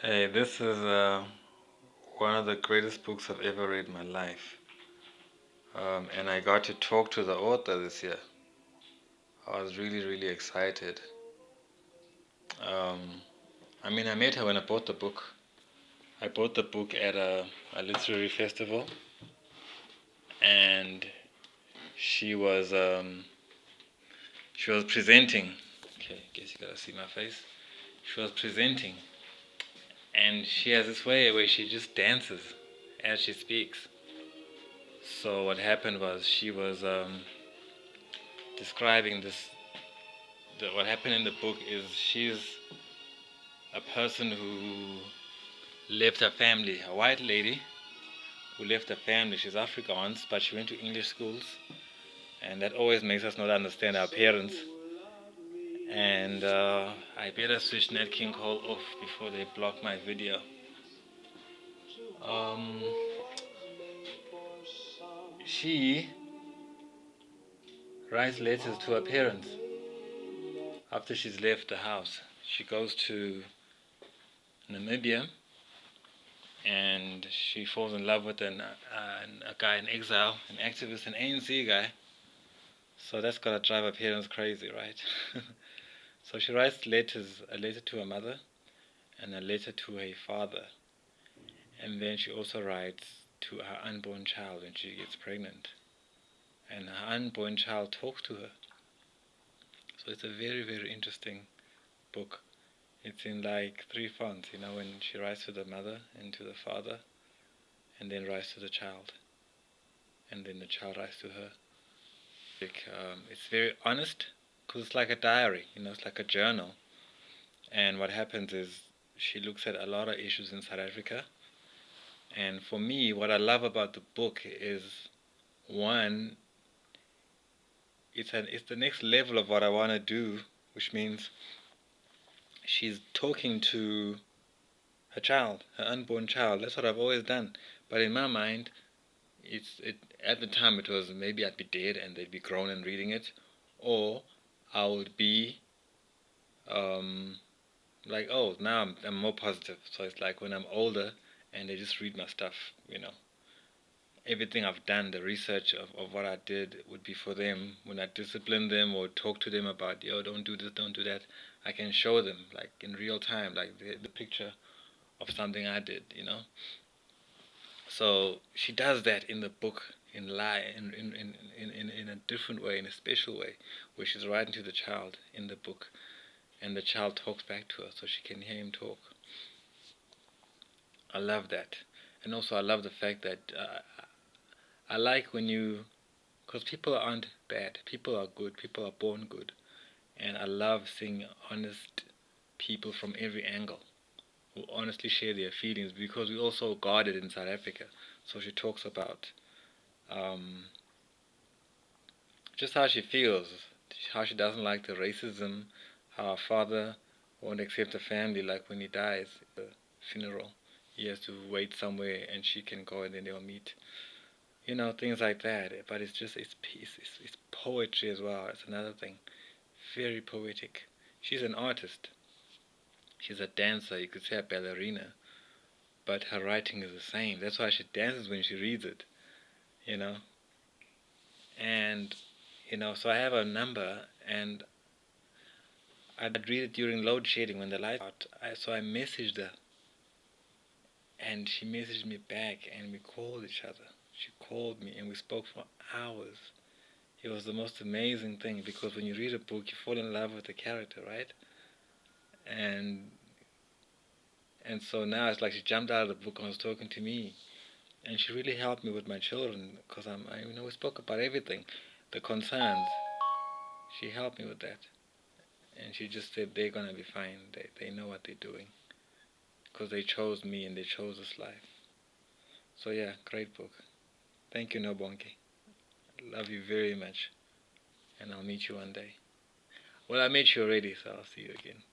Hey, this is one of the greatest books I've ever read in my life. And I got to talk to the author this year. I was really, really excited. Um, I met her when I bought the book. I bought the book at a literary festival, and she was um, she was presenting. Okay, guess you gotta see my face. She was presenting, and she has this way where she just dances as she speaks. So what happened was she was describing this. What happened in the book is she's a person who left her family, a white lady who left her family. She's Afrikaans, but she went to English schools, and that always makes us not understand our parents. And I better switch Nat King Cole off before they block my video. Um, she writes letters to her parents after she's left the house. She goes to Namibia and she falls in love with a guy in exile, an activist, an ANC guy. So that's gotta drive her parents crazy, right? So she writes letters, a letter to her mother and a letter to her father. And then she also writes to her unborn child when she gets pregnant. And her unborn child talks to her. So it's a very, very interesting book. It's in like three fonts, when she writes to the mother and to the father, and then writes to the child, and then the child writes to her. It's very honest, because it's like a diary, it's like a journal. And what happens is she looks at a lot of issues in South Africa. And for me, what I love about the book is, one, it's the next level of what I want to do, which means she's talking to her child, her unborn child. That's what I've always done. But in my mind, at the time it was maybe I'd be dead and they'd be grown and reading it, or I would be like, oh, now I'm more positive. So it's like when I'm older and they just read my stuff. Everything I've done, the research of what I did would be for them. When I discipline them or talk to them about, yo, don't do this, don't do that, I can show them, like, in real time, like the picture of something I did. So she does that in the book in a different way, in a special way, where she's writing to the child in the book, and the child talks back to her so she can hear him talk. I love that. And also I love the fact that I like because people aren't bad, people are good, people are born good. And I love seeing honest people from every angle who honestly share their feelings, because we also guarded in South Africa. So she talks about um, just how she feels, how she doesn't like the racism, how her father won't accept her family, like when he dies, the funeral. He has to wait somewhere and she can go and then they'll meet. Things like that. But it's just, it's peace, it's poetry as well. It's another thing. Very poetic. She's an artist. She's a dancer, you could say a ballerina. But her writing is the same. That's why she dances when she reads it, you know. And, so I have a number and I'd read it during load shedding when the lights out. So I messaged her, and she messaged me back, and we called each other. She called me, and we spoke for hours. It was the most amazing thing, because when you read a book, you fall in love with the character, right? And so now it's like she jumped out of the book and was talking to me, and she really helped me with my children, because we spoke about everything, the concerns. She helped me with that, and she just said they're gonna be fine. They know what they're doing, because they chose me and they chose this life. So yeah, great book. Thank you, Nobonke. Love you very much, and I'll meet you one day. Well, I met you already, so I'll see you again.